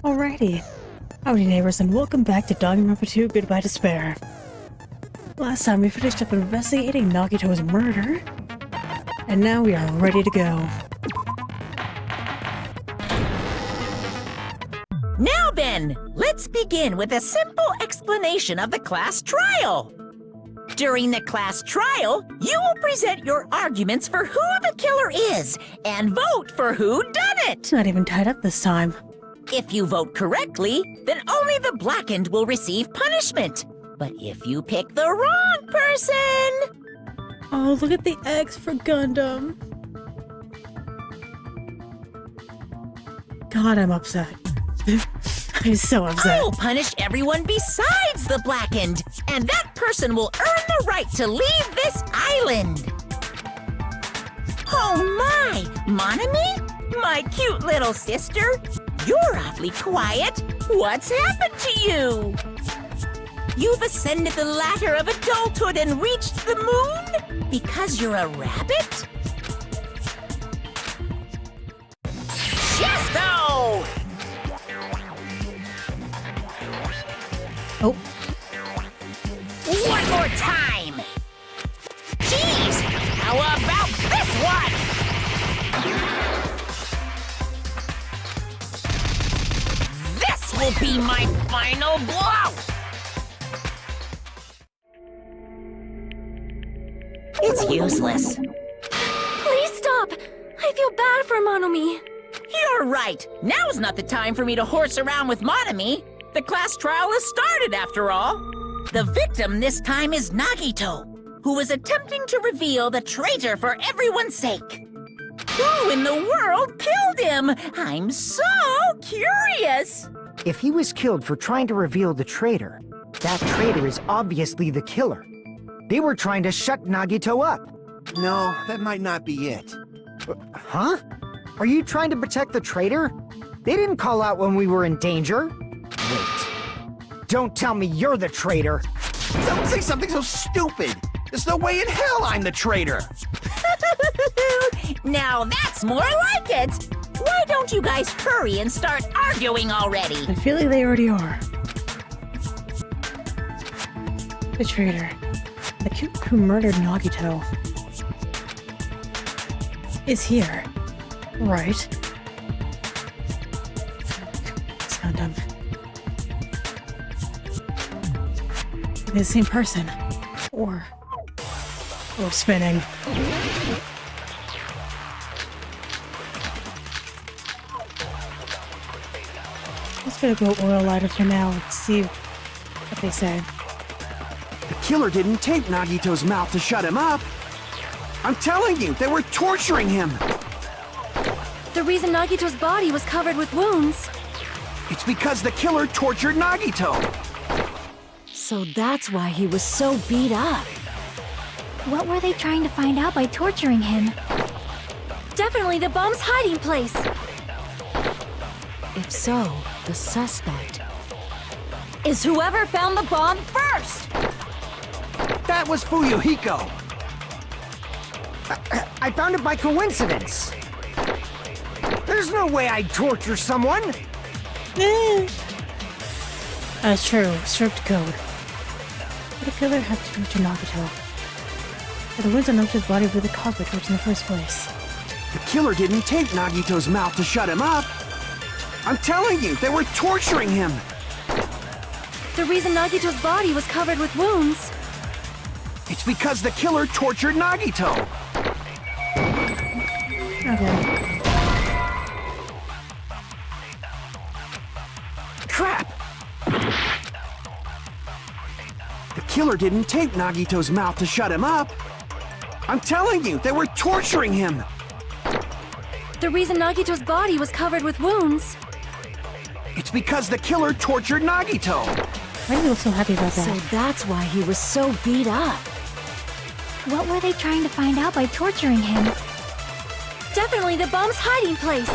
Alrighty. Howdy neighbors and welcome back to Danganronpa 2 Goodbye Despair. Last time we finished up investigating Nagito's murder, and now we are ready to go. Now then, let's begin with a simple explanation of the class trial. During the class trial, you will present your arguments for who the killer is and vote for who done it. Not even tied up this time. If you vote correctly, then only the blackened will receive punishment. But if you pick the wrong person... Oh, look at the eggs for Gundam. God, I'm upset. I'm so upset. I will punish everyone besides the blackened, and that person will earn the right to leave this island. Oh my! Monami? My cute little sister? You're awfully quiet. What's happened to you? You've ascended the ladder of adulthood and reached the moon? Because you're a rabbit? Chesto! Oh. One more time! Jeez! How about this one? This will be my final blow! It's useless. Please stop! I feel bad for Monomi. You're right. Now's not the time for me to horse around with Monami. The class trial has started, after all. The victim this time is Nagito, who is attempting to reveal the traitor for everyone's sake. Who in the world killed him? I'm so curious. If he was killed for trying to reveal the traitor, that traitor is obviously the killer. They were trying to shut Nagito up. No, that might not be it. Huh? Are you trying to protect the traitor? They didn't call out when we were in danger. Wait. Don't tell me you're the traitor. Don't say something so stupid! There's no way in hell I'm the traitor! Now that's more like it. Why don't you guys hurry and start arguing already? I feel like they already are. The traitor. The kid who murdered Nagito is here, right? It's Gundam. The same person, or spinning. Let's gonna go oil lighter for now and see what they say. The killer didn't tape Nagito's mouth to shut him up! I'm telling you, they were torturing him! The reason Nagito's body was covered with wounds. It's because the killer tortured Nagito! So that's why he was so beat up. What were they trying to find out by torturing him? Definitely the bomb's hiding place! If so, the suspect is whoever found the bomb first! That was Fuyuhiko! I found it by coincidence. There's no way I'd torture someone. That's true. Strict code. What did the killer have to do to Nagito? Or the wounds on Nagito's body were the cause of the torture in the first place. The killer didn't tape Nagito's mouth to shut him up! I'm telling you, they were torturing him! The reason Nagito's body was covered with wounds. It's because the killer tortured Nagito! Okay. Crap! The killer didn't tape Nagito's mouth to shut him up! I'm telling you, they were torturing him! The reason Nagito's body was covered with wounds. It's because the killer tortured Nagito! Why do you look so happy about that? So that's why he was so beat up. What were they trying to find out by torturing him? Definitely the bomb's hiding place!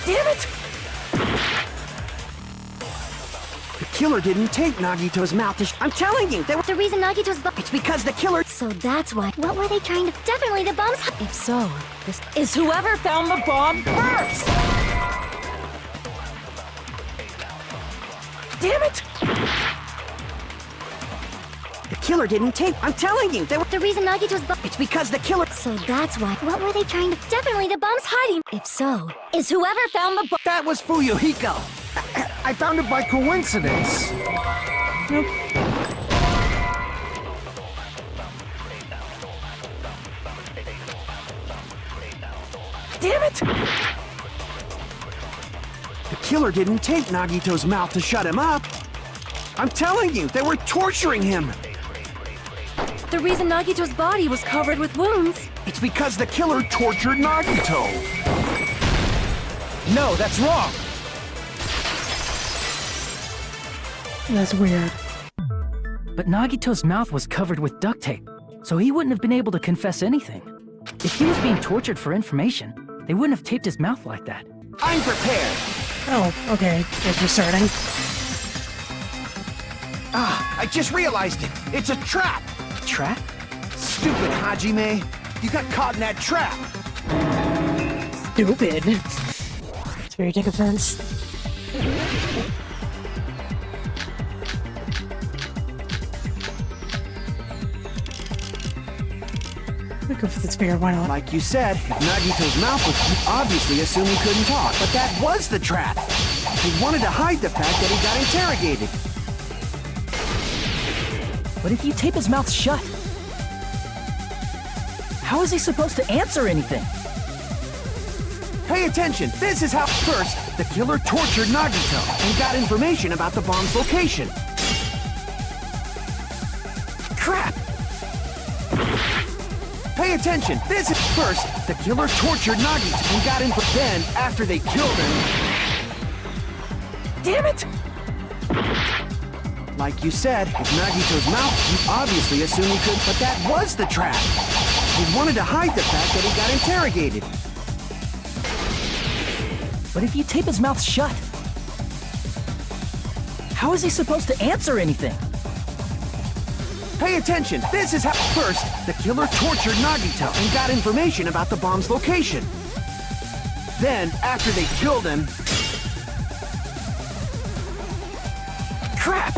Damn it! The killer didn't tape Nagito's mouth to I'm telling you, they were- The reason Nagito's body- It's because the killer- So that's why. What were they trying to? Definitely the bombs. If so, this is whoever found the bomb first. Damn it! The killer didn't take. I'm telling you, they were. The reason Nagito's bomb. It's because the killer. So that's why. What were they trying to? Definitely the bomb's hiding. If so, is whoever found the bomb. That was Fuyuhiko. I found it by coincidence. Nope. Damn it! The killer didn't take Nagito's mouth to shut him up. I'm telling you, they were torturing him. The reason Nagito's body was covered with wounds. It's because the killer tortured Nagito. No, that's wrong. That's weird. But Nagito's mouth was covered with duct tape, so he wouldn't have been able to confess anything. If he was being tortured for information, they wouldn't have taped his mouth like that. I'm prepared. Oh, okay. It's restarting. I just realized it. It's a trap. Trap? Stupid Hajime. You got caught in that trap. Stupid. It's where you take offense. We go for the spear, why not? Like you said, if Nagito's mouth was, you obviously assume he couldn't talk. But that was the trap. He wanted to hide the fact that he got interrogated. But if you tape his mouth shut, how is he supposed to answer anything? Pay attention. This is how. First, the killer tortured Nagito and got information about the bomb's location. Crap! Pay attention. This is first, the killer tortured Nagito and got info. Then, after they killed him. Damn it! Like you said, if Nagito's mouth, you obviously assume he could, but that was the trap. He wanted to hide the fact that he got interrogated. But if you tape his mouth shut, how is he supposed to answer anything? Pay attention. This is how. First, the killer tortured Nagito and got information about the bomb's location. Then, after they killed him. Crap!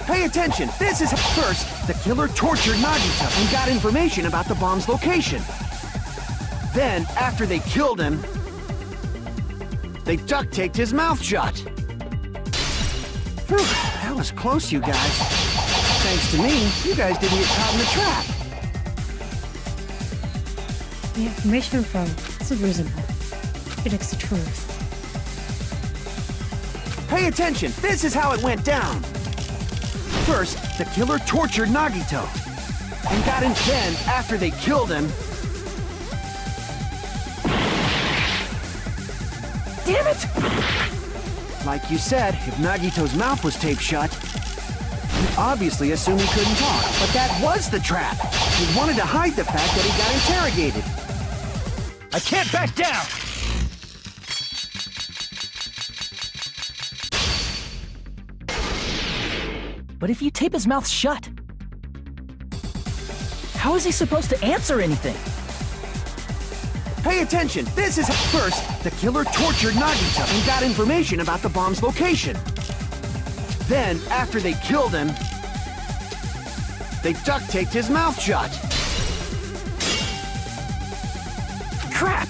Pay attention. This is first, the killer tortured Nagito and got information about the bomb's location. Then, after they killed him, they duct taped his mouth shut. Whew, that was close, you guys. Thanks to me, you guys didn't get caught in the trap. The information from this is reasonable. It's the truth. Pay attention. This is how it went down. First, the killer tortured Nagito and got in. Then, after they killed him. Damn it! Like you said, if Nagito's mouth was taped shut, you obviously assumed he couldn't talk. But that was the trap. He wanted to hide the fact that he got interrogated. I can't back down! But if you tape his mouth shut, how is he supposed to answer anything? Pay attention. This is first, the killer tortured Nagito and got information about the bomb's location. Then, after they killed him, they duct taped his mouth shut. Crap!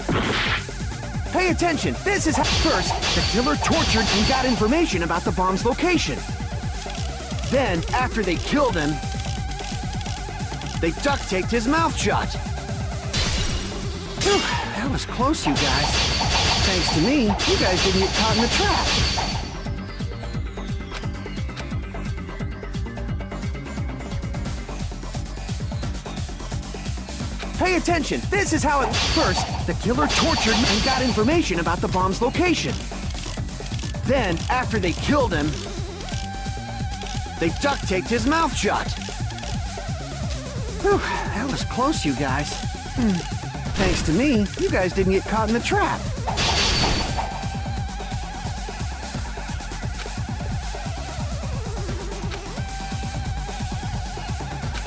Pay attention. This is first, the killer tortured and got information about the bomb's location. Then, after they killed him, they duct taped his mouth shut. Whew, that was close, you guys. Thanks to me, you guys didn't get caught in the trap. Pay attention. This is how it. First, the killer tortured and got information about the bomb's location. Then, after they killed him, they duct taped his mouth shut. Whew, that was close, you guys. Thanks to me, you guys didn't get caught in the trap.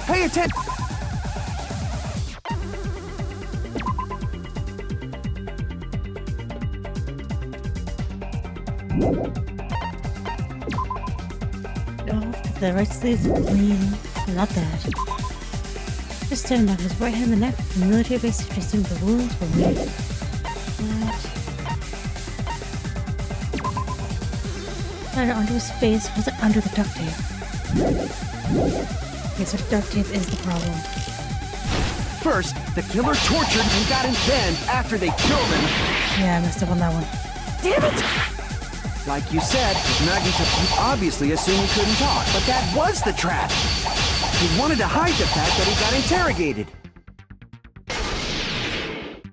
Pay attention. Oh, the right sleeve is clean. Not that. Just standing on his right hand and the neck from the military base to assume the wounds were made. That onto his face was under the duct tape. Okay, so duct tape is the problem. First, the killer tortured and got in. Then, after they killed him, Yeah, I messed up on that one. Damn it! like you said, Nagito obviously assumed he couldn't talk, but that was the trap. He wanted to hide the fact that he got interrogated.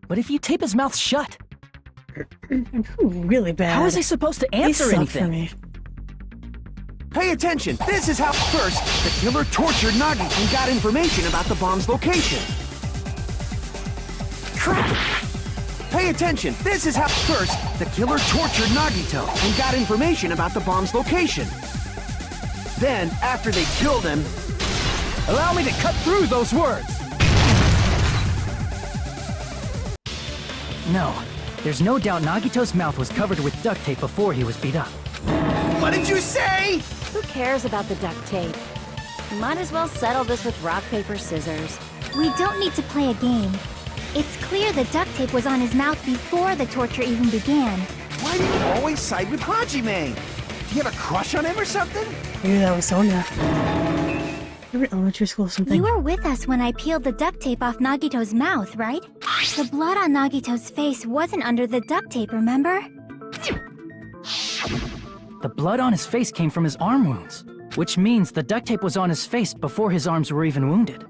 But if you tape his mouth shut, I'm really bad. how is he supposed to He answer sucked anything? for me. Pay attention, this is how. First, the killer tortured Nagi and got information about the bomb's location. Crap! Pay attention, this is how. First, the killer tortured Nagito and got information about the bomb's location. Then, after they killed him, Allow me to cut through those words! No, there's no doubt Nagito's mouth was covered with duct tape before he was beat up. what did you say? Who cares about the duct tape? Might as well settle this with rock, paper, scissors. We don't need to play a game. It's clear the duct tape was on his mouth before the torture even began. Why do you always side with Hajime? Do you have a crush on him or something? Maybe that was Sonia. You were in elementary school or something. You were with us when I peeled the duct tape off Nagito's mouth, right? The blood on Nagito's face wasn't under the duct tape, remember? The blood on his face came from his arm wounds, which means the duct tape was on his face before his arms were even wounded.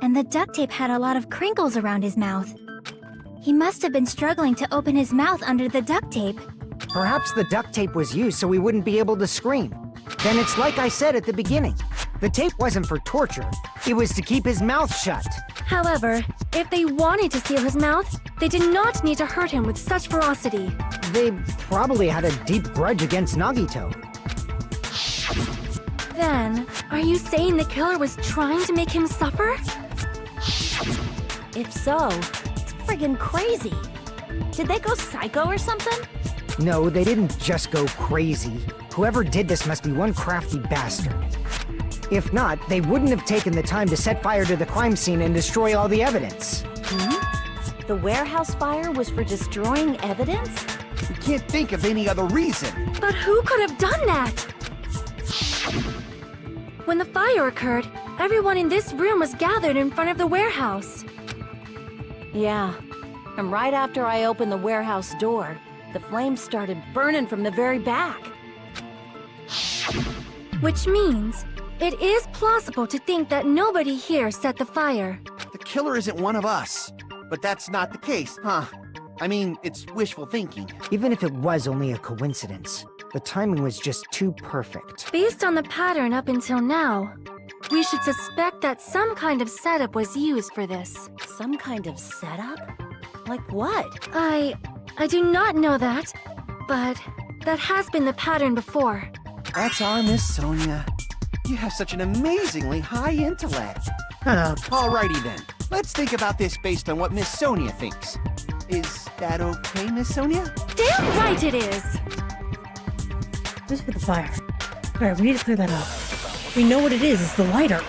And the duct tape had a lot of crinkles around his mouth. He must have been struggling to open his mouth under the duct tape. Perhaps the duct tape was used so he wouldn't be able to scream. Then it's like I said at the beginning. The tape wasn't for torture. It was to keep his mouth shut. However, if they wanted to seal his mouth, they did not need to hurt him with such ferocity. They probably had a deep grudge against Nagito. Then, are you saying the killer was trying to make him suffer? If so, it's friggin' crazy. Did they go psycho or something? No, they didn't just go crazy. Whoever did this must be one crafty bastard. If not, they wouldn't have taken the time to set fire to the crime scene and destroy all the evidence. The warehouse fire was for destroying evidence? You can't think of any other reason. But who could have done that? When the fire occurred, everyone in this room was gathered in front of the warehouse. Yeah. And right after I opened the warehouse door, the flames started burning from the very back. Which means, it is plausible to think that nobody here set the fire. The killer isn't one of us. But that's not the case, huh? I mean, it's wishful thinking. Even if it was only a coincidence, the timing was just too perfect. Based on the pattern up until now, we should suspect that some kind of setup was used for this. Some kind of setup? Like what? I do not know that, but that has been the pattern before. That's our Miss Sonia. You have such an amazingly high intellect. Alrighty then. Let's think about this based on what Miss Sonia thinks. Is that okay, Miss Sonia? Damn right it is! This is for the fire. Alright, we need to clear that up. We know what it is, it's the lighter.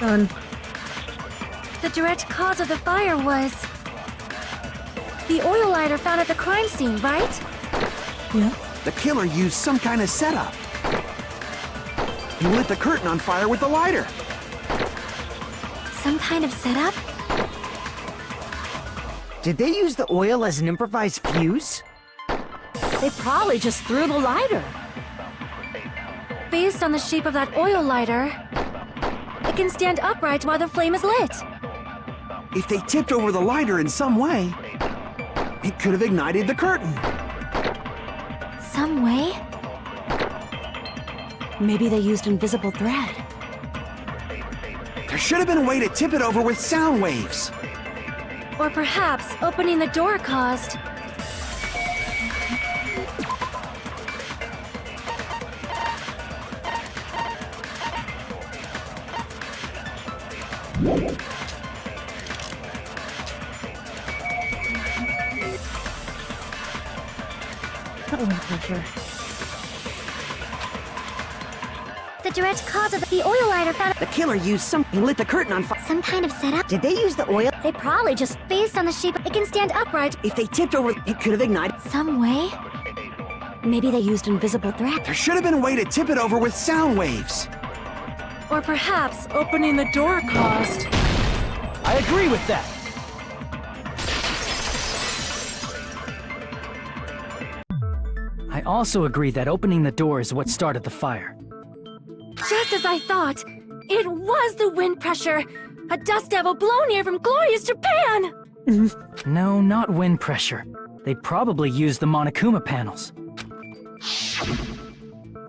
Done. The direct cause of the fire was the oil lighter found at the crime scene, right? Yeah. The killer used some kind of setup. He lit the curtain on fire with the lighter. Some kind of setup? Did they use the oil as an improvised fuse? They probably just threw the lighter. Based on the shape of that oil lighter, it can stand upright while the flame is lit. If they tipped over the lighter in some way, it could have ignited the curtain. Some way? Maybe they used invisible thread. There should have been a way to tip it over with sound waves. Or perhaps opening the door caused... Not wind pressure. The direct cause of the oil lighter found The killer used something and lit the curtain on fire. some kind of setup. Did they use the oil? They probably just, based on the shape, it can stand upright If they tipped over, it could have ignited. some way. Maybe they used invisible thread. There should have been a way to tip it over with sound waves. Or perhaps opening the door caused. I agree with that. I also agree that opening the door is what started the fire. Just as I thought, it was the wind pressure. A dust devil blown here from glorious Japan! No, not wind pressure. They probably used the Monokuma panels.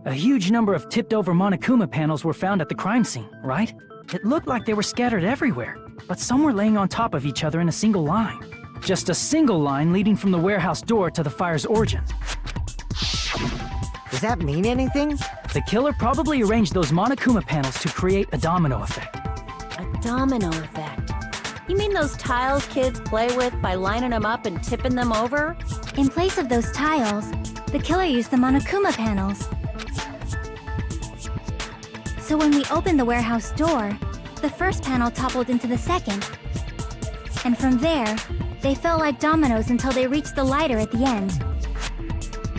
A huge number of tipped-over Monokuma panels were found at the crime scene, right? It looked like they were scattered everywhere, but some were laying on top of each other in a single line. Just a single line leading from the warehouse door to the fire's origin. Does that mean anything? The killer probably arranged those Monokuma panels to create a domino effect. A domino effect. You mean those tiles kids play with by lining them up and tipping them over? In place of those tiles, the killer used the Monokuma panels. So when we opened the warehouse door, the first panel toppled into the second. And from there, they fell like dominoes until they reached the lighter at the end.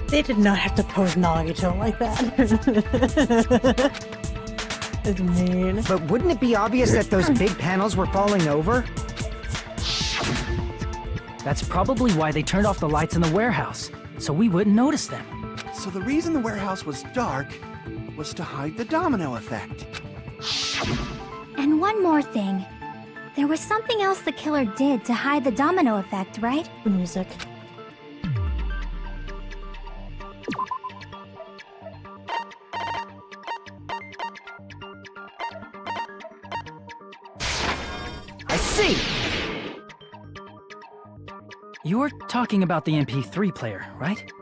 They did not have to pose Nagito like that. It's mean. But wouldn't it be obvious that those big panels were falling over? That's probably why they turned off the lights in the warehouse, so we wouldn't notice them. So the reason the warehouse was dark was to hide the domino effect. And one more thing. There was something else the killer did to hide the domino effect, right? The music. I see! You're talking about the MP3 player, right?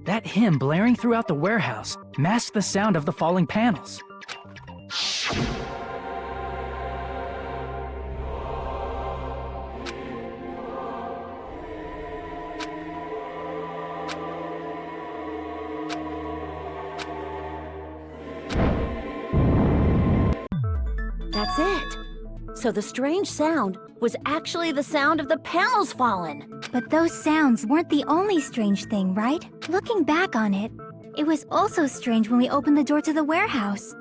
That hymn blaring throughout the warehouse masked the sound of the falling panels. That's it. So the strange sound was actually the sound of the panels falling. But those sounds weren't the only strange thing, right? Looking back on it, it was also strange when we opened the door to the warehouse.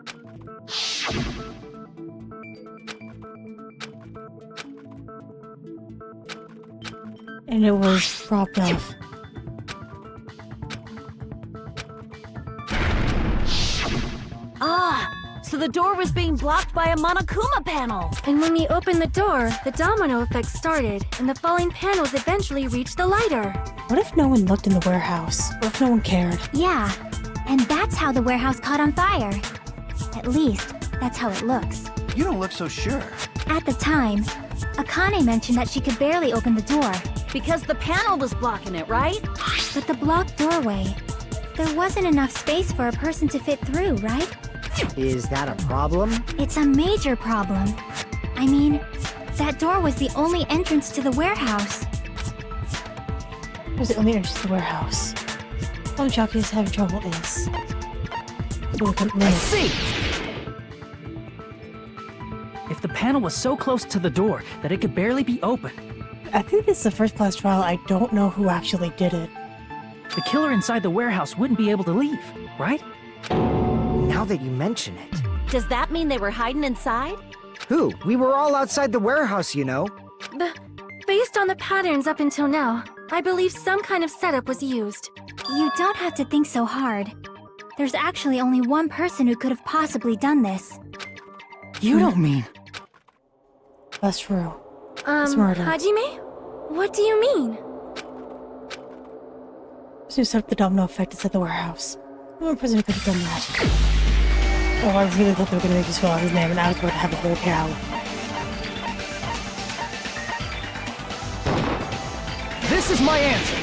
And it was propped off. Ah, so the door was being blocked by a Monokuma panel. And when we opened the door, the domino effect started, and the falling panels eventually reached the lighter. What if no one looked in the warehouse? What if no one cared? Yeah, and that's how the warehouse caught on fire. At least, that's how it looks. You don't look so sure. At the time, Akane mentioned that she could barely open the door. Because the panel was blocking it, right? But the blocked doorway, there wasn't enough space for a person to fit through, right? Is that a problem? It's a major problem. I mean, that door was the only entrance to the warehouse. It was the only entrance to the warehouse. All Chucky is having trouble is... I see! If the panel was so close to the door that it could barely be opened, I think this is the first class trial. I don't know who actually did it. the killer inside the warehouse wouldn't be able to leave, right? Now that you mention it. Does that mean they were hiding inside? Who? We were all outside the warehouse, you know. Based on the patterns up until now, I believe some kind of setup was used. You don't have to think so hard. There's actually only one person who could have possibly done this. You don't mean... That's true. It's murder. Hajime? What do you mean? So you set up the domino effect to set the warehouse. No one person could have done that. Oh, I really thought they were gonna make you spell out his name, and I was going to have a whole cow. This is my answer!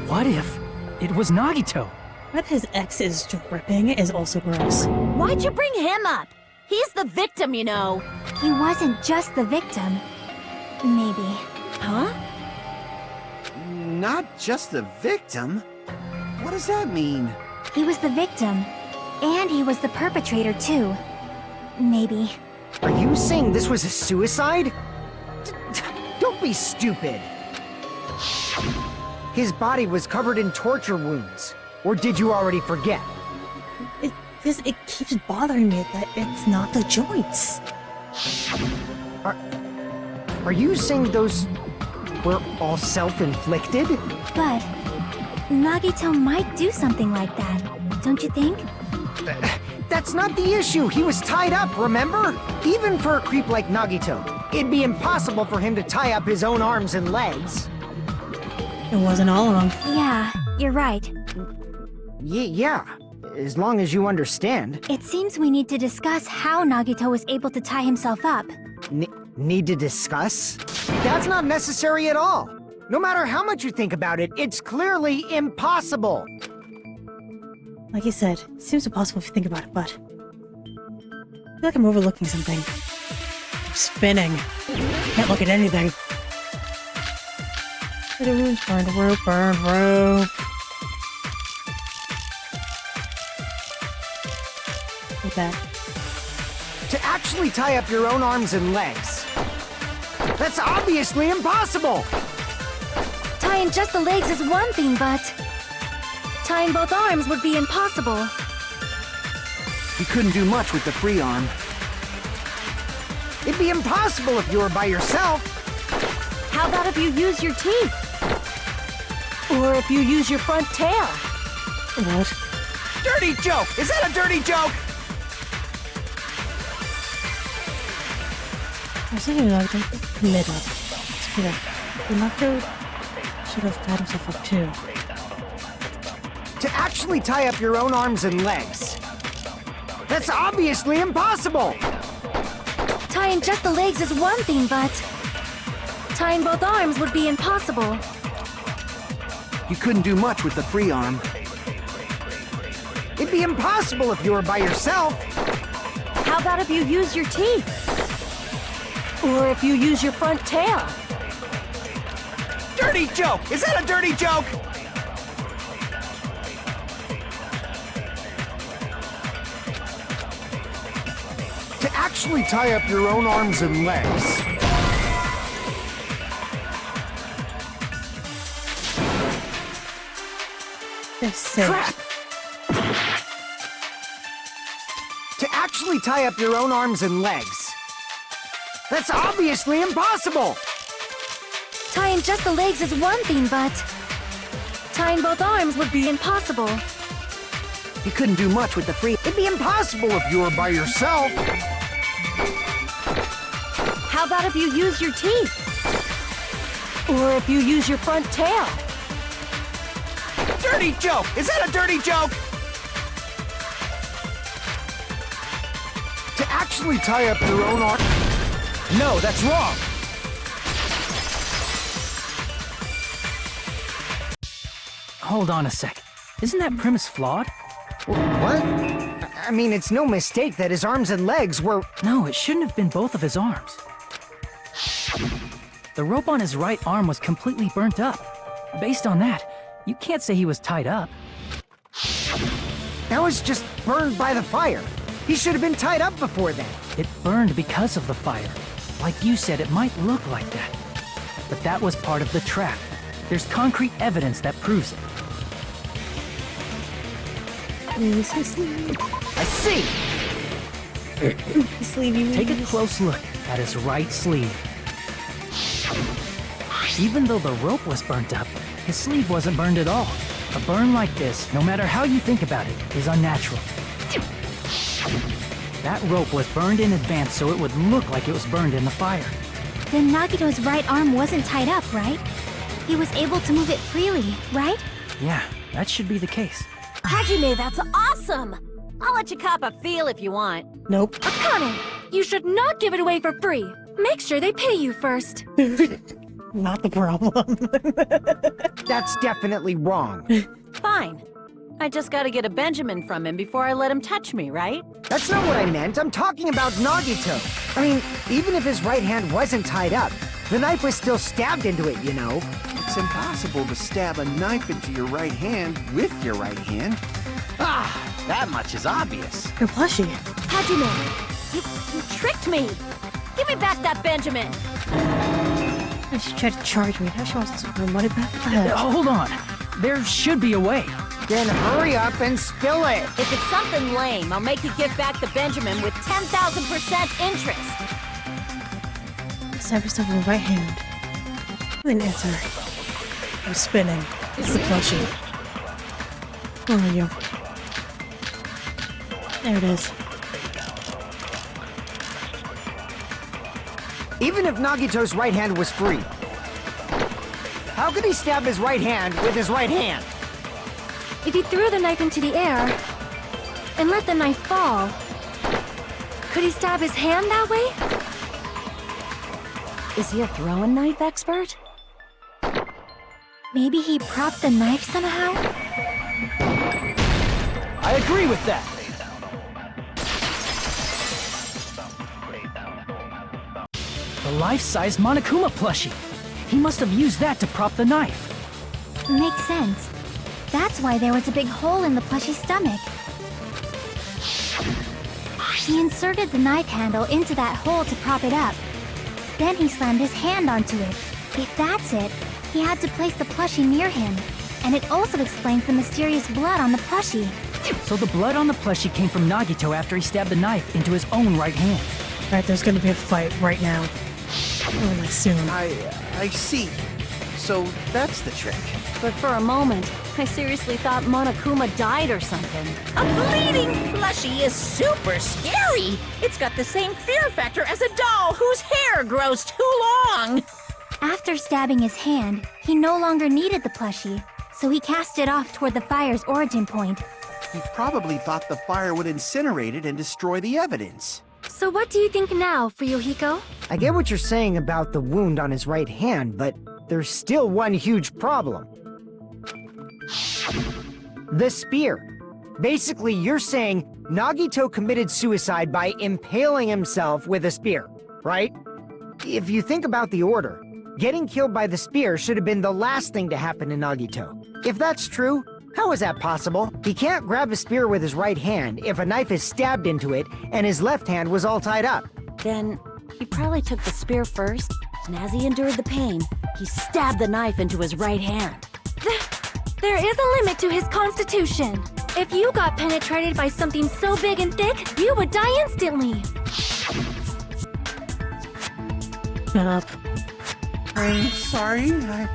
What if it was Nagito? That his ex is dripping is also gross. Why'd you bring him up? He's the victim, you know. He wasn't just the victim. Maybe. Huh? Not just the victim? What does that mean? He was the victim. And he was the perpetrator, too. Maybe. Are you saying this was a suicide? Don't be stupid. His body was covered in torture wounds. Or did you already forget? It keeps bothering me that it's not the joints. Are you saying those were all self-inflicted? But Nagito might do something like that, don't you think? That's not the issue. He was tied up, remember? Even for a creep like Nagito, it'd be impossible for him to tie up his own arms and legs. It wasn't all of them. Yeah, you're right. Yeah, as long as you understand. It seems we need to discuss how Nagito was able to tie himself up. Need to discuss? That's not necessary at all. No matter how much you think about it, it's clearly impossible. Like you said, it seems impossible if you think about it, but... I feel like I'm overlooking something. I'm spinning. Can't look at anything. The wounds burned, rope, burned, rope. Like that. To actually tie up your own arms and legs. That's obviously impossible! Tying just the legs is one thing, but tying both arms would be impossible. You couldn't do much with the free arm. It'd be impossible if you were by yourself. How about if you use your teeth? Or if you use your front tail? What? Dirty joke! Is that a dirty joke? I was thinking like mid up. Screw that. Renato should have tied himself up too. To actually tie up your own arms and legs. That's obviously impossible! Tying just the legs is one thing, but tying both arms would be impossible. You couldn't do much with the free arm. It'd be impossible if you were by yourself. How about if you use your teeth? Or if you use your front tail? Dirty joke! Is that a dirty joke? To actually tie up your own arms and legs. This sick. Crap! To actually tie up your own arms and legs. That's obviously impossible! Tying just the legs is one thing, but tying both arms would be impossible. You couldn't do much with the free... It'd be impossible if you were by yourself. How about if you use your teeth? Or if you use your front tail? Dirty joke! Is that a dirty joke? To actually tie up your own arm... No, that's wrong! Hold on a sec. Isn't that premise flawed? What? I mean, it's no mistake that his arms and legs were... No, it shouldn't have been both of his arms. The rope on his right arm was completely burnt up. Based on that, you can't say he was tied up. That was just burned by the fire. He should have been tied up before then. It burned because of the fire. Like you said, it might look like that. But that was part of the trap. There's concrete evidence that proves it. Release his sleeve. I see! His sleeve, you Take a close look at his right sleeve. Even though the rope was burnt up, his sleeve wasn't burned at all. A burn like this, no matter how you think about it, is unnatural. That rope was burned in advance so it would look like it was burned in the fire. Then Nagito's right arm wasn't tied up, right? He was able to move it freely, right? Yeah, that should be the case. Hajime, that's awesome! I'll let you cop a feel if you want. Nope. Akane, you should not give it away for free. Make sure they pay you first. Not the problem. That's definitely wrong. Fine. I just gotta get a Benjamin from him before I let him touch me, right? That's not what I meant. I'm talking about Nagito. I mean, even if his right hand wasn't tied up, the knife was still stabbed into it, you know? It's impossible to stab a knife into your right hand with your right hand. Ah, that much is obvious. Your plushie. Hajime, you tricked me! Give me back that Benjamin! And she tried to charge me. Now she wants her money back? What the hell? Hold on. There should be a way. Then hurry up and spill it. If it's something lame, I'll make you give back the Benjamin with 10,000% interest! Stab yourself in the right hand. Then answer. I'm spinning. It's the plushie. Where are you? There it is. Even if Nagito's right hand was free, how could he stab his right hand with his right hand? If he threw the knife into the air and let the knife fall, could he stab his hand that way? Is he a throwing knife expert? Maybe he propped the knife somehow? I agree with that. The life-size Monokuma plushie. He must have used that to prop the knife. Makes sense. That's why there was a big hole in the plushie's stomach. He inserted the knife handle into that hole to prop it up. Then he slammed his hand onto it. If that's it, he had to place the plushie near him. And it also explains the mysterious blood on the plushie. So the blood on the plushie came from Nagito after he stabbed the knife into his own right hand. Alright, there's gonna be a fight right now. Oh, like soon. I see. So that's the trick. But for a moment, I seriously thought Monokuma died or something. A bleeding plushie is super scary. It's got the same fear factor as a doll whose hair grows too long. After stabbing his hand, he no longer needed the plushie, so he cast it off toward the fire's origin point. He probably thought the fire would incinerate it and destroy the evidence. So what do you think now, Fuyuhiko? I get what you're saying about the wound on his right hand, but there's still one huge problem. The spear. Basically, you're saying Nagito committed suicide by impaling himself with a spear, right? If you think about the order, getting killed by the spear should have been the last thing to happen to Nagito. If that's true, how is that possible? He can't grab a spear with his right hand if a knife is stabbed into it and his left hand was all tied up. Then, he probably took the spear first, and as he endured the pain, he stabbed the knife into his right hand. There is a limit to his constitution. If you got penetrated by something so big and thick, you would die instantly. Shut up. I'm sorry, I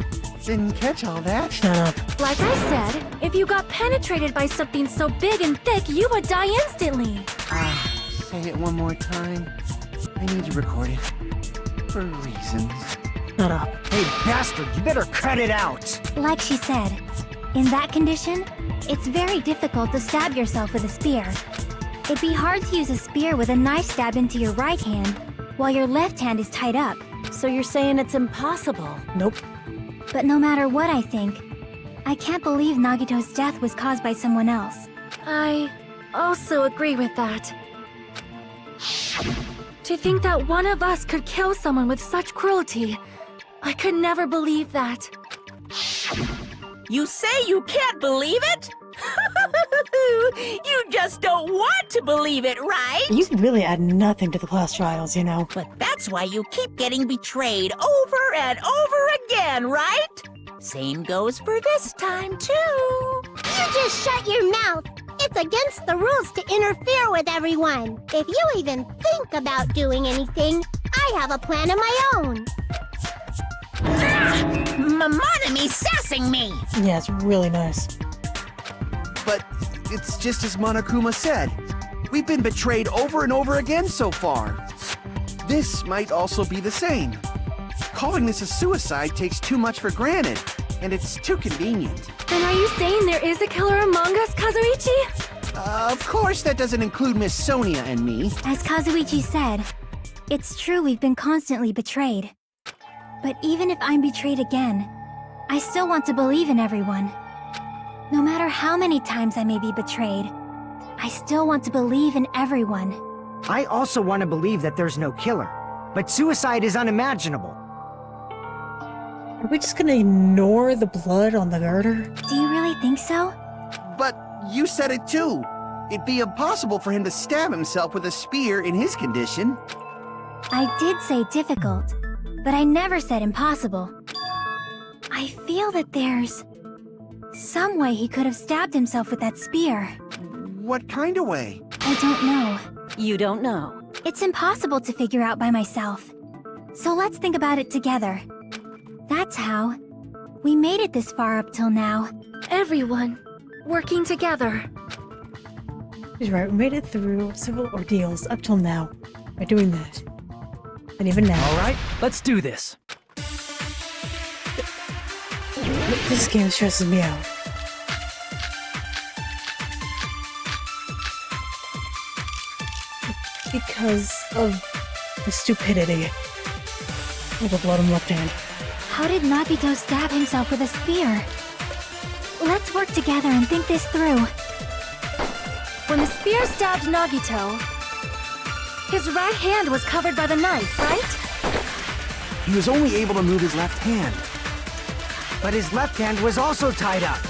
didn't catch all that. Shut up. Like I said, if you got penetrated by something so big and thick, you would die instantly. Say it one more time. I need to record it. For reasons. Shut up. Hey, bastard, you better cut it out! Like she said, in that condition, it's very difficult to stab yourself with a spear. It'd be hard to use a spear with a knife stabbed into your right hand, while your left hand is tied up. So you're saying it's impossible? Nope. But no matter what I think, I can't believe Nagito's death was caused by someone else. I also agree with that. To think that one of us could kill someone with such cruelty, I could never believe that. You say you can't believe it? You just don't want to believe it, right? You can really add nothing to the class trials, you know. But that's why you keep getting betrayed over and over again, right? Same goes for this time, too. You just shut your mouth. It's against the rules to interfere with everyone. If you even think about doing anything, I have a plan of my own. Monami sassing me! Yeah, it's really nice. But it's just as Monokuma said. We've been betrayed over and over again so far. This might also be the same. Calling this a suicide takes too much for granted, and it's too convenient. Then are you saying there is a killer among us, Kazuichi? Of course that doesn't include Miss Sonia and me. As Kazuichi said, it's true we've been constantly betrayed. But even if I'm betrayed again, I still want to believe in everyone. No matter how many times I may be betrayed, I still want to believe in everyone. I also want to believe that there's no killer, but suicide is unimaginable. Are we just gonna ignore the blood on the girder? Do you really think so? But you said it too. It'd be impossible for him to stab himself with a spear in his condition. I did say difficult, but I never said impossible. I feel that there's some way he could have stabbed himself with that spear. What kind of way? I don't know. You don't know. It's impossible to figure out by myself. So let's think about it together. That's how we made it this far up till now. Everyone working together. She's right, we made it through several ordeals up till now by doing that. And even now. All right, let's do this. This game stresses me out. Because of the stupidity of the blood on the left hand. How did Nagito stab himself with a spear? Let's work together and think this through. When the spear stabbed Nagito, his right hand was covered by the knife, right? He was only able to move his left hand. But his left hand was also tied up.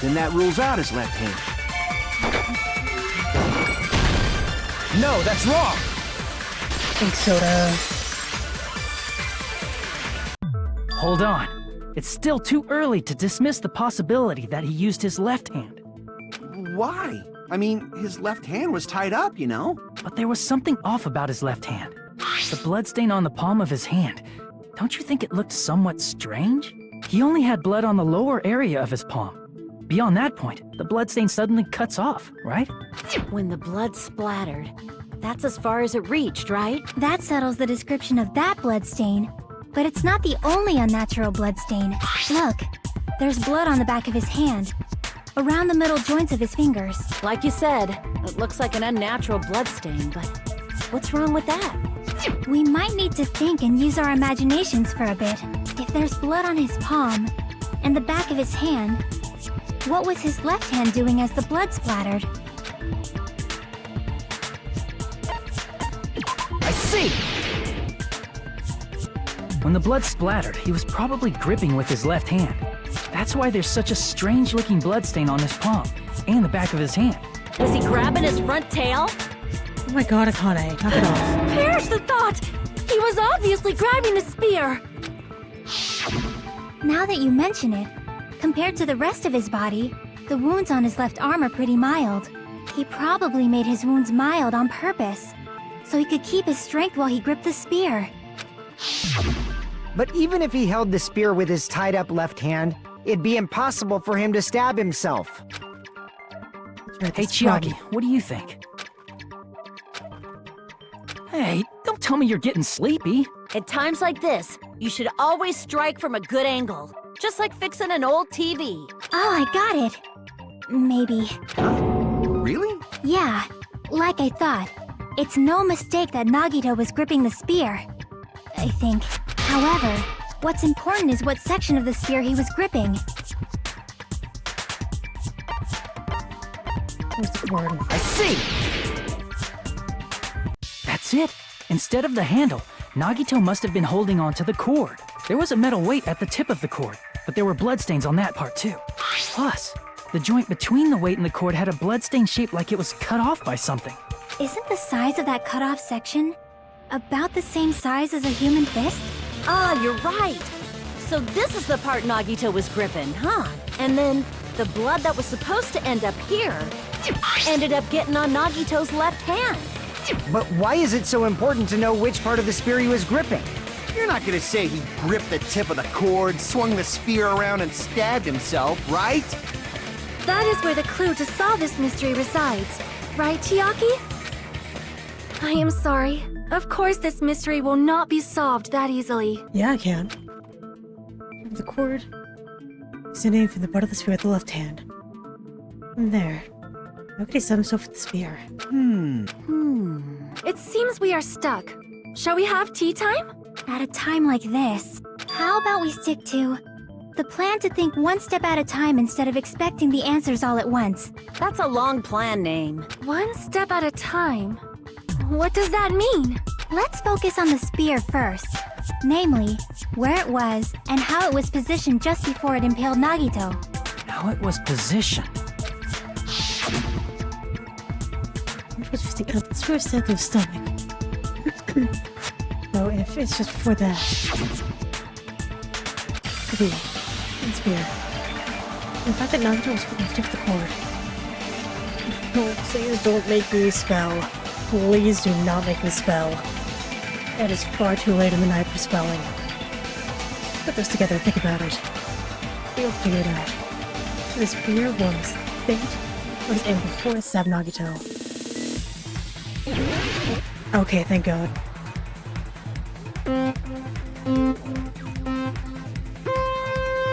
Then that rules out his left hand. No, that's wrong! Think soda. Hold on. It's still too early to dismiss the possibility that he used his left hand. Why? I mean, his left hand was tied up, you know? But there was something off about his left hand. The bloodstain on the palm of his hand. Don't you think it looked somewhat strange? He only had blood on the lower area of his palm. Beyond that point, the bloodstain suddenly cuts off, right? When the blood splattered, that's as far as it reached, right? That settles the description of that bloodstain. But it's not the only unnatural bloodstain. Look, there's blood on the back of his hand, around the middle joints of his fingers. Like you said, it looks like an unnatural bloodstain, but what's wrong with that? We might need to think and use our imaginations for a bit. If there's blood on his palm and the back of his hand, what was his left hand doing as the blood splattered? I see! When the blood splattered, he was probably gripping with his left hand. That's why there's such a strange-looking bloodstain on his palm and the back of his hand. Was he grabbing his front tail? Oh my god, Akane, knock it off. Perish the thought! He was obviously grabbing the spear! Now that you mention it, compared to the rest of his body, the wounds on his left arm are pretty mild. He probably made his wounds mild on purpose, so he could keep his strength while he gripped the spear. But even if he held the spear with his tied-up left hand, it'd be impossible for him to stab himself. Right, Hey, that's the problem. Chiaki, what do you think? Hey, don't tell me you're getting sleepy. At times like this, you should always strike from a good angle. Just like fixing an old TV. Oh, I got it. Maybe. Really? Yeah, like I thought. It's no mistake that Nagito was gripping the spear, I think. However, what's important is what section of the spear he was gripping. Where's the cord? I see! That's it. Instead of the handle, Nagito must have been holding on to the cord. There was a metal weight at the tip of the cord, but there were bloodstains on that part too. Plus, the joint between the weight and the cord had a bloodstain shaped like it was cut off by something. Isn't the size of that cut-off section about the same size as a human fist? Ah, you're right. So this is the part Nagito was gripping, huh? And then the blood that was supposed to end up here ended up getting on Nagito's left hand. But why is it so important to know which part of the spear he was gripping? You're not gonna say he gripped the tip of the cord, swung the spear around, and stabbed himself, right? That is where the clue to solve this mystery resides. Right, Chiaki? I am sorry. Of course this mystery will not be solved that easily. Yeah, I can. The cord is in from the butt of the spear with the left hand. And there. How could he stab himself with the spear? It seems we are stuck. Shall we have tea time? At a time like this, how about we stick to The plan to think one step at a time instead of expecting the answers all at once. That's a long plan name. One step at a time. What does that mean? Let's focus on the spear first. Namely, where it was and how it was positioned just before it impaled Nagito. How it was positioned. It's just the first at the stomach. So if it's just before that. Could be. And spear. The fact that Nagito was putting stick the cord. Oh, please don't make me spell. Please do not make me spell. It is far too late in the night for spelling. Put this together, think about it. We'll figure it out. The spear was fate was able to force stab Nagito. Okay, thank God.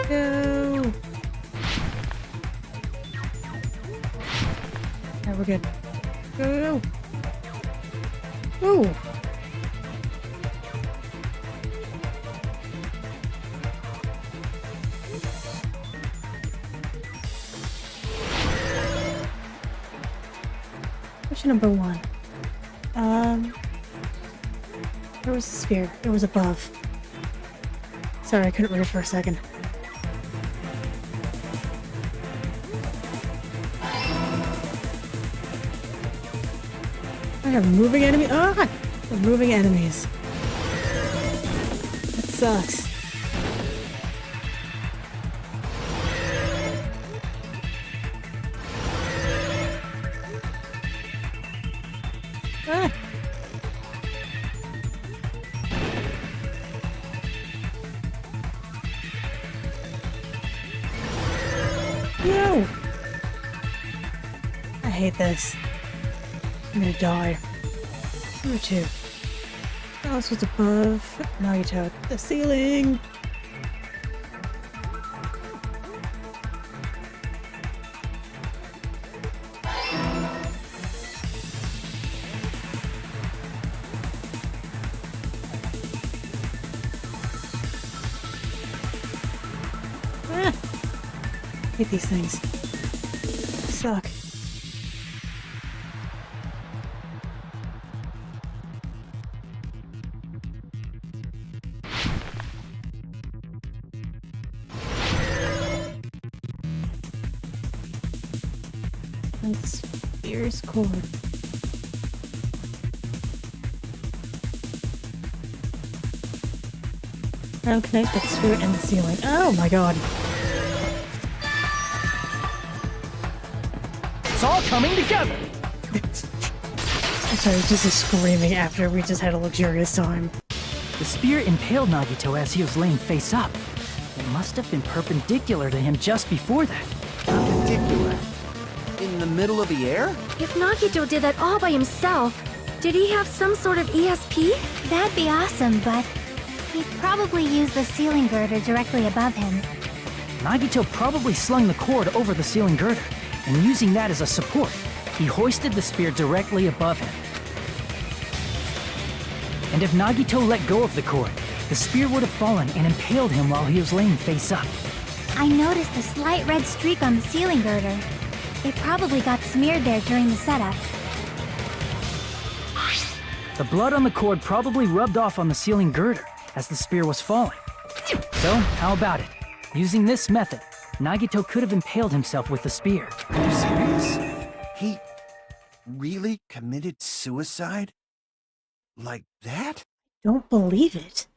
Go! Yeah, we're good. Go! Ooh! Question number 1. Where was the spear? It was above. Sorry, I couldn't read it for a second. I have moving enemies. Ah! Moving enemies. That sucks. Ah! No! I hate this. I'm gonna die. Number 2. Alice was above Nagito. The ceiling! Ah! Hate these things. Suck. Spear's cord. I'll connect the sphere and the ceiling. Oh my god. It's all coming together! I'm sorry, just screaming after we just had a luxurious time. The spear impaled Nagito as he was laying face up. It must have been perpendicular to him just before that. Perpendicular? In the middle of the air? If Nagito did that all by himself, did he have some sort of ESP? That'd be awesome, but he'd probably use the ceiling girder directly above him. Nagito probably slung the cord over the ceiling girder, and using that as a support, he hoisted the spear directly above him. And if Nagito let go of the cord, the spear would have fallen and impaled him while he was laying face up. I noticed a slight red streak on the ceiling girder. It probably got smeared there during the setup. The blood on the cord probably rubbed off on the ceiling girder as the spear was falling. So, how about it? Using this method, Nagito could have impaled himself with the spear. Are you serious? He really committed suicide? Like that? Don't believe it.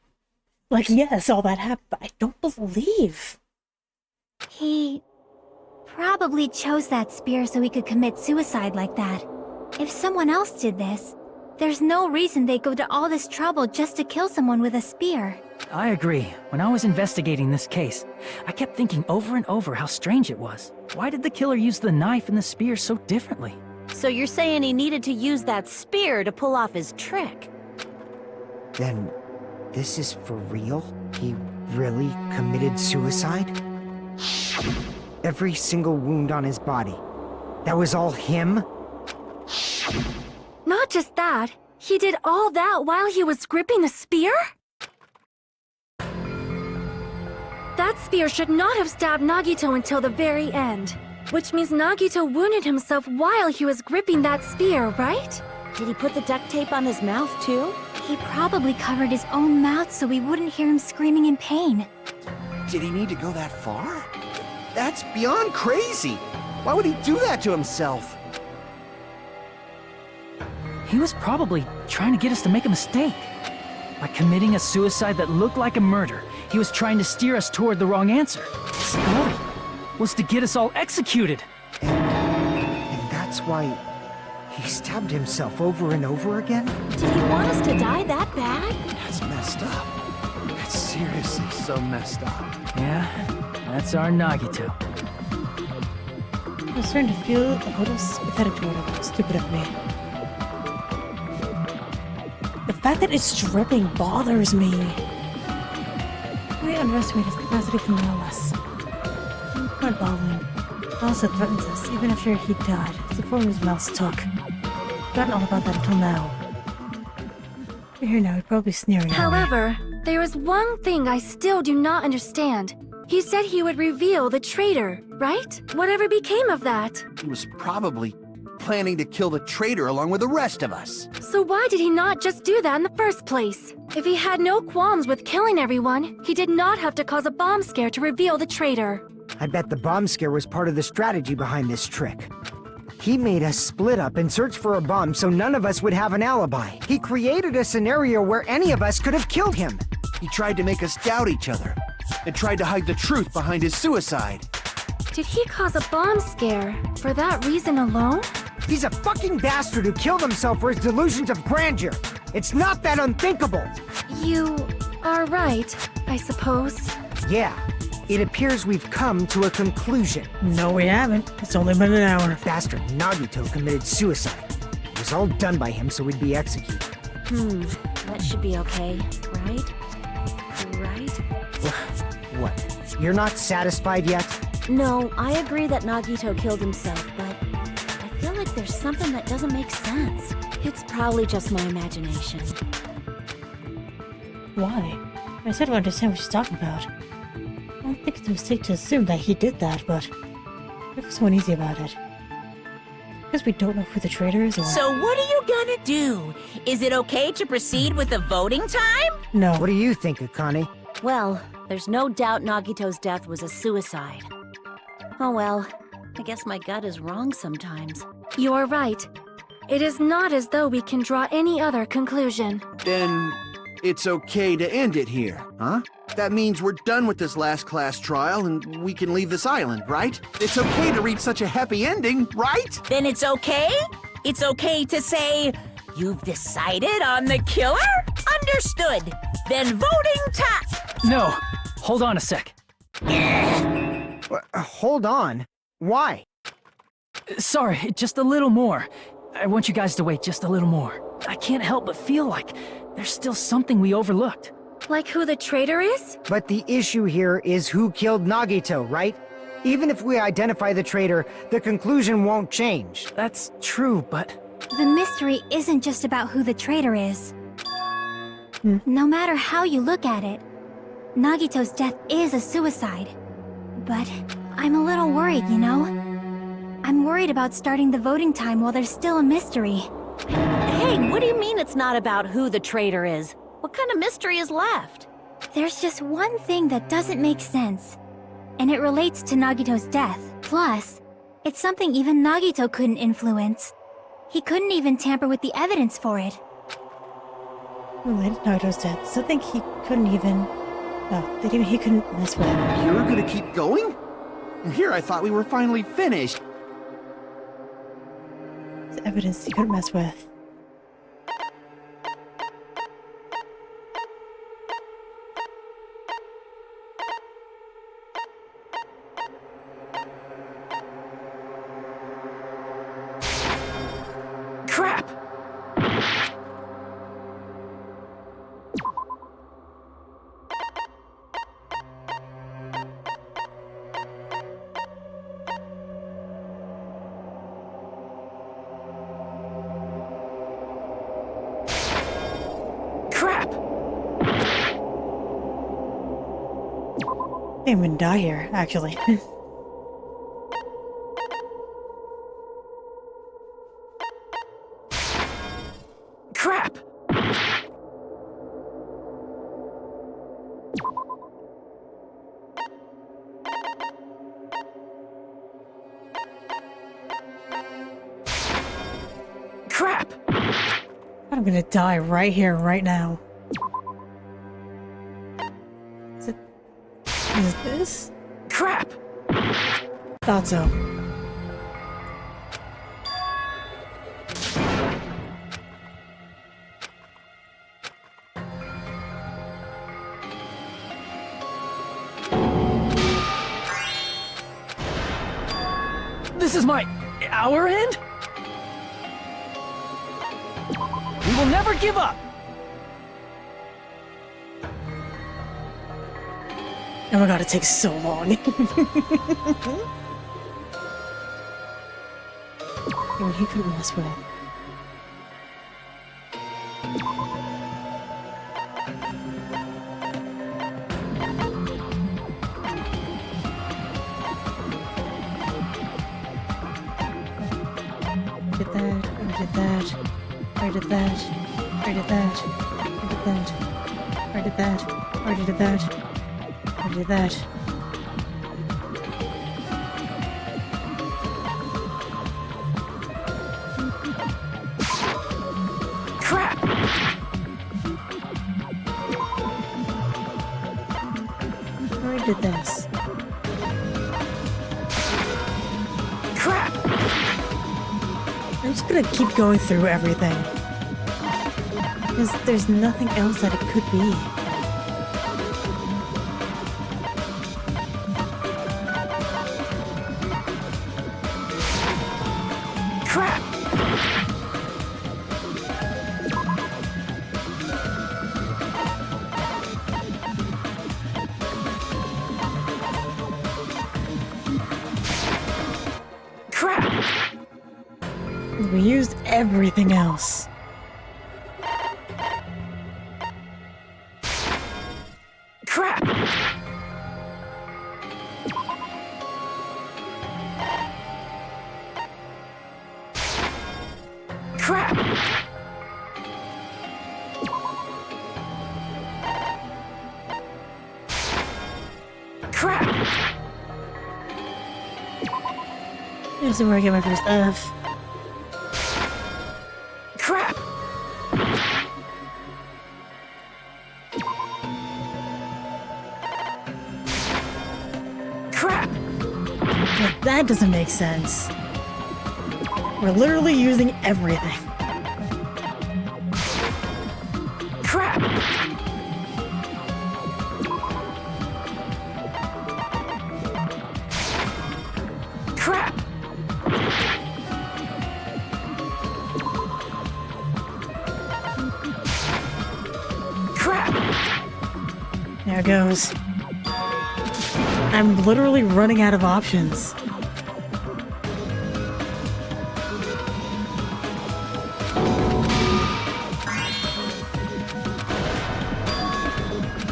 Like, yes, all that happened, but I don't believe. He probably chose that spear so he could commit suicide like that. If someone else did this, there's no reason they'd go to all this trouble just to kill someone with a spear. I agree. When I was investigating this case, I kept thinking over and over how strange it was. Why did the killer use the knife and the spear so differently? So you're saying he needed to use that spear to pull off his trick? Then, this is for real? He really committed suicide? Every single wound on his body. That was all him? Not just that, he did all that while he was gripping the spear? that spear should not have stabbed Nagito until the very end. Which means Nagito wounded himself while he was gripping that spear, right? Did he put the duct tape on his mouth, too? He probably covered his own mouth so we wouldn't hear him screaming in pain. Did he need to go that far? That's beyond crazy. Why would he do that to himself? He was probably trying to get us to make a mistake. By committing a suicide that looked like a murder, he was trying to steer us toward the wrong answer. His goal was to get us all executed. And that's why he stabbed himself over and over again? Did he want us to die that bad? That's messed up. That's seriously so messed up. Yeah, that's our Nagito. I'm starting to feel a little sympathetic toward him. Stupid of me. The fact that it's dripping bothers me. I underestimate his capacity for malice. Quite bothering. Also threatens us, even after he died. It's the form his mouth took. Forgotten all about that until now. You're here now, he's probably sneering at me. However, there is one thing I still do not understand. He said he would reveal the traitor, right? Whatever became of that? He was probably planning to kill the traitor along with the rest of us. So why did he not just do that in the first place? If he had no qualms with killing everyone, he did not have to cause a bomb scare to reveal the traitor. I bet the bomb scare was part of the strategy behind this trick. He made us split up and search for a bomb so none of us would have an alibi. He created a scenario where any of us could have killed him. He tried to make us doubt each other and tried to hide the truth behind his suicide. Did he cause a bomb scare for that reason alone? He's a fucking bastard who killed himself for his delusions of grandeur. It's not that unthinkable. You are right, I suppose. Yeah, it appears we've come to a conclusion. No, we haven't. It's only been an hour. Bastard Nagito committed suicide. It was all done by him so we'd be executed. That should be okay, right? Right? What? You're not satisfied yet? No, I agree that Nagito killed himself, but I feel like there's something that doesn't make sense. It's probably just my imagination. Why? I said I understand what she's talking about. I don't think it's a mistake to assume that he did that, but if it's one easy about it. Because we don't know who the traitor is or... So what are you gonna do? Is it okay to proceed with the voting time? No. What do you think, Akane? Well, there's no doubt Nagito's death was a suicide. Oh well, I guess my gut is wrong sometimes. You are right. It is not as though we can draw any other conclusion. Then it's okay to end it here, huh? That means we're done with this last class trial and we can leave this island, right? It's okay to reach such a happy ending, right? Then it's okay? It's okay to say, you've decided on the killer? Understood. Then voting time. No, hold on a sec. Hold on. Why? Sorry, just a little more. I want you guys to wait just a little more. I can't help but feel like there's still something we overlooked. Like who the traitor is? But the issue here is who killed Nagito, right? Even if we identify the traitor, the conclusion won't change. That's true, but... The mystery isn't just about who the traitor is. No matter how you look at it, Nagito's death is a suicide. But I'm a little worried, you know? I'm worried about starting the voting time while there's still a mystery. Hey, what do you mean it's not about who the traitor is? What kind of mystery is left? There's just one thing that doesn't make sense, and it relates to Nagito's death. Plus, it's something even Nagito couldn't influence. He couldn't even tamper with the evidence for it. Related to Nagito's death. Something he couldn't even... No, that even he couldn't mess with. You're gonna keep going? Here I thought we were finally finished. It's evidence he couldn't mess with. Crap! Crap! I'm gonna die here, actually. Crap! Crap! I'm gonna die right here, right now. Is this? Crap! Thought so. This is our end? We will never give up! Oh my god, it takes so long. Even he couldn't mess with it. I did that. I did that. I did that. I did that. I did that. I did that. I did that. Crap! I did this. Crap! I'm just gonna keep going through everything. Because there's nothing else that it could be. Crap! Crap! We used everything else. Crap! Crap! Crap! This is where I get my first F. Crap! Crap! But that doesn't make sense. We're literally using everything. Crap! Crap! Crap! There it goes. I'm literally running out of options.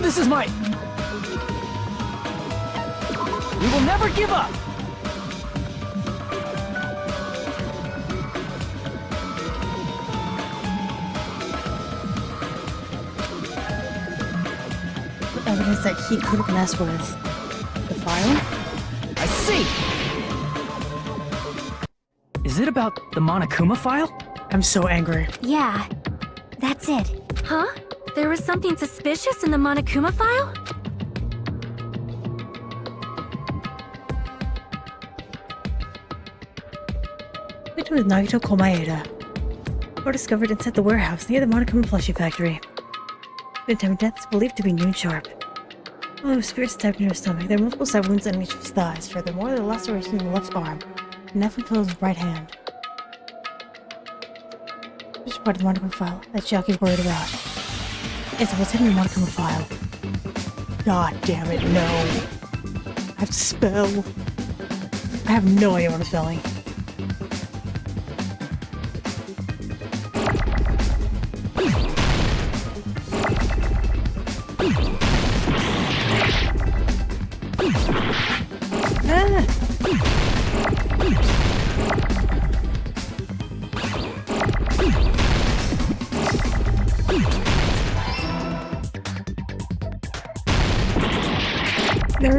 This is we will never give up! Evidence that he couldn't mess with. The file? I see! Is it about the Monokuma file? I'm so angry. Yeah, that's it. Huh? There was something suspicious in the Monokuma file? What with Nagito Komaeda? Or discovered inside the warehouse near the Monokuma plushie factory. The time of death is believed to be noon sharp. Oh, spirits stabbed near his stomach. There are multiple stab wounds on each of his thighs. Furthermore, there are laceration in the left arm. And that from his right hand. Which part of the Monokuma file that Chiaki's worried about? It's what's hidden in the Monokuma file. God damn it, no. I have to spell. I have no idea what I'm spelling.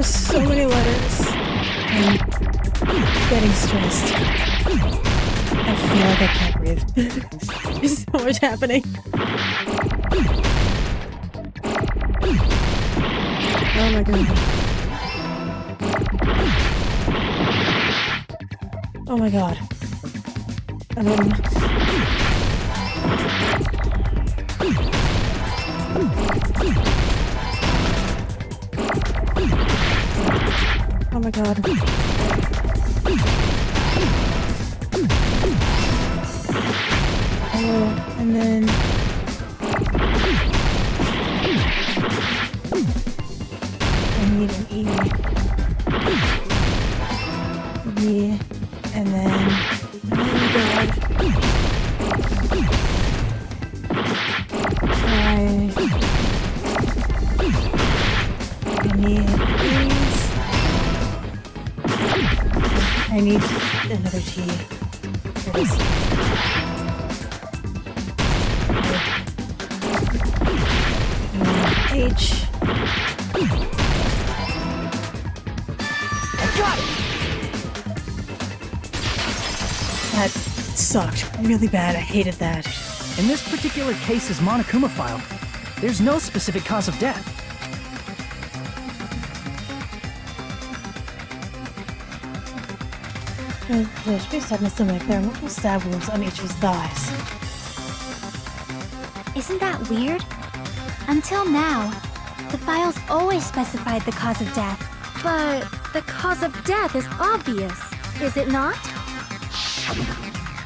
are so many letters. I'm getting stressed. I feel like I can't breathe. There's so much happening. Oh my god. Oh my god. Oh my god. Oh, and then... I need an E. E, and then... Oh my god. I need these. I need another T. Here it is. H. I got it! That sucked really bad. I hated that. In this particular case's Monokuma file, there's no specific cause of death. There should be a stab in the stomach. There are multiple stab wounds on each of his thighs. Isn't that weird? Until now, the files always specified the cause of death. But the cause of death is obvious, is it not?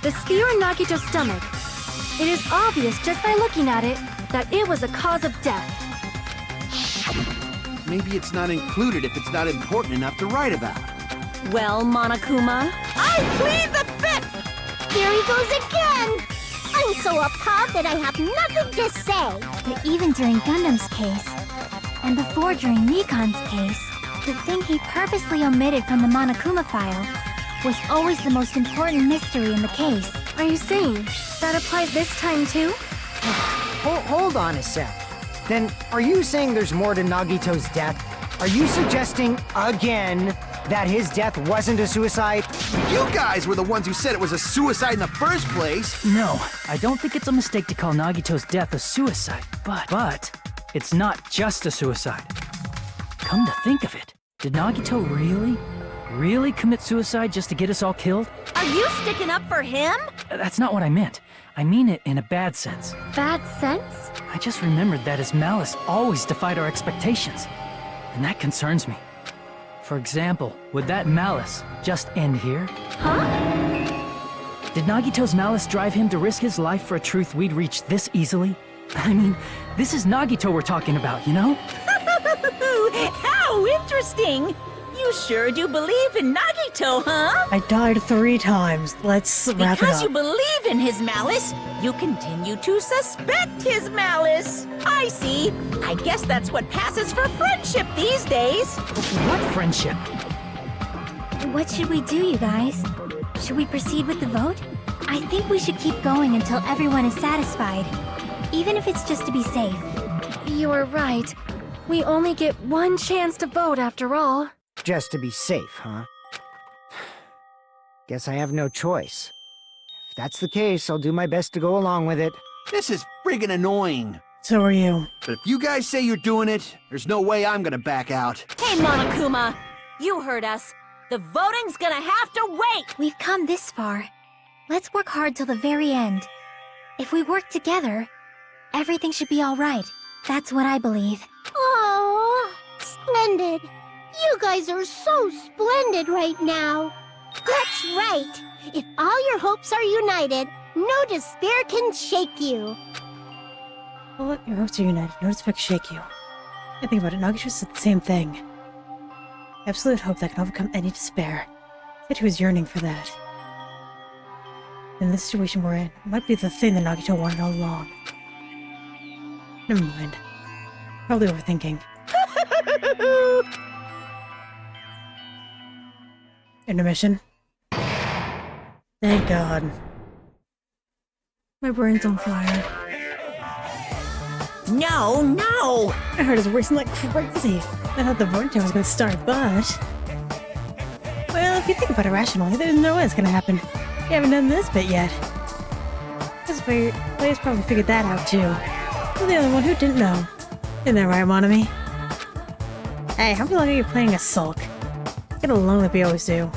The spear in Nagito's stomach. It is obvious just by looking at it that it was a cause of death. Maybe it's not included if it's not important enough to write about. Well, Monokuma, I plead the fifth! Here he goes again! I'm so appalled that I have nothing to say. But even during Gundam's case, and before during Nikon's case, the thing he purposely omitted from the Monokuma file was always the most important mystery in the case. Are you saying that applies this time too? Hold on a sec. Then, are you saying there's more to Nagito's death? Are you suggesting, again, that his death wasn't a suicide? You guys were the ones who said it was a suicide in the first place! No, I don't think it's a mistake to call Nagito's death a suicide, but it's not just a suicide. Come to think of it, did Nagito really commit suicide just to get us all killed? are you sticking up for him? That's not what I meant. I mean it in a bad sense. Bad sense? I just remembered that his malice always defied our expectations, and that concerns me. For example, would that malice just end here? Huh? Did Nagito's malice drive him to risk his life for a truth we'd reach this easily? I mean, this is Nagito we're talking about, you know? How interesting! You sure do believe in Nagito, huh? I died 3 times. Let's wrap it up. Because you believe in his malice, you continue to suspect his malice. I see. I guess that's what passes for friendship these days. What friendship? What should we do, you guys? Should we proceed with the vote? I think we should keep going until everyone is satisfied, even if it's just to be safe. You are right. We only get one chance to vote after all. Just to be safe, huh? Guess I have no choice. If that's the case, I'll do my best to go along with it. This is friggin' annoying. So are you. But if you guys say you're doing it, there's no way I'm gonna back out. Hey, Monokuma, you heard us. The voting's gonna have to wait! We've come this far. Let's work hard till the very end. If we work together, everything should be all right. That's what I believe. Oh, splendid. You guys are so splendid right now. That's right. If all your hopes are united, no despair can shake you. Well, your hopes are united. No respect shake you. I think about it, Nagito said the same thing. Absolute hope that can overcome any despair. Said he was yearning for that. In this situation we're in, it might be the thing that Nagito wanted all along. Never mind. Probably overthinking. Intermission. Thank God. My brain's on fire. No, no! My heart is racing like crazy. I thought the vortex was gonna start, but... Well, if you think about it rationally, there's no way it's gonna happen. You haven't done this bit yet. This players probably figured that out too. You're the only one who didn't know. Isn't that right, Monami? Hey, how long are you playing a sulk? Get along like we always do.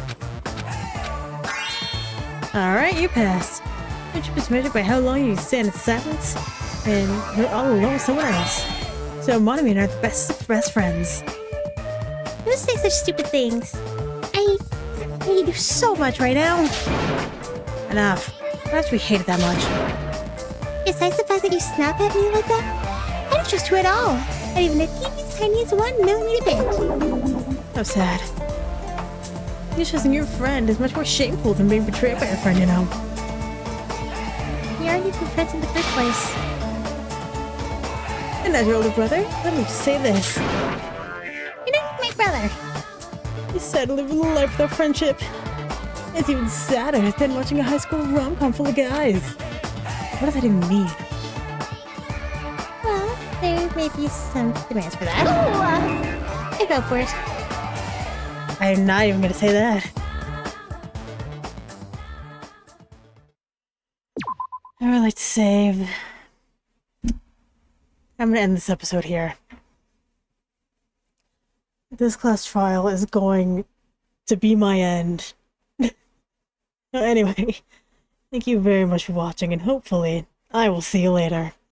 Alright, you passed. Friendship is measured by how long you stand in silence, and you're all alone with someone else. So Monami and I are the best of best friends. You say such stupid things. I hate you so much right now. Enough. Not have to be hated that much. Besides the fact that you snap at me like that, I don't trust you at all. Not even the teeniest tiniest 1 millimeter bit. So sad. You trusting your friend is much more shameful than being betrayed by your friend, you know. We aren't even friends in the first place. And as your older brother, let me just say this. You're not my brother. It's sad to live a little life without friendship. It's even sadder than watching a high school rom-com full of guys. What does that even mean? Well, there may be some demands for that. I go for it. I'm not even gonna say that. I would like to save. I'm gonna end this episode here. This class trial is going to be my end. Anyway, thank you very much for watching, and hopefully I will see you later.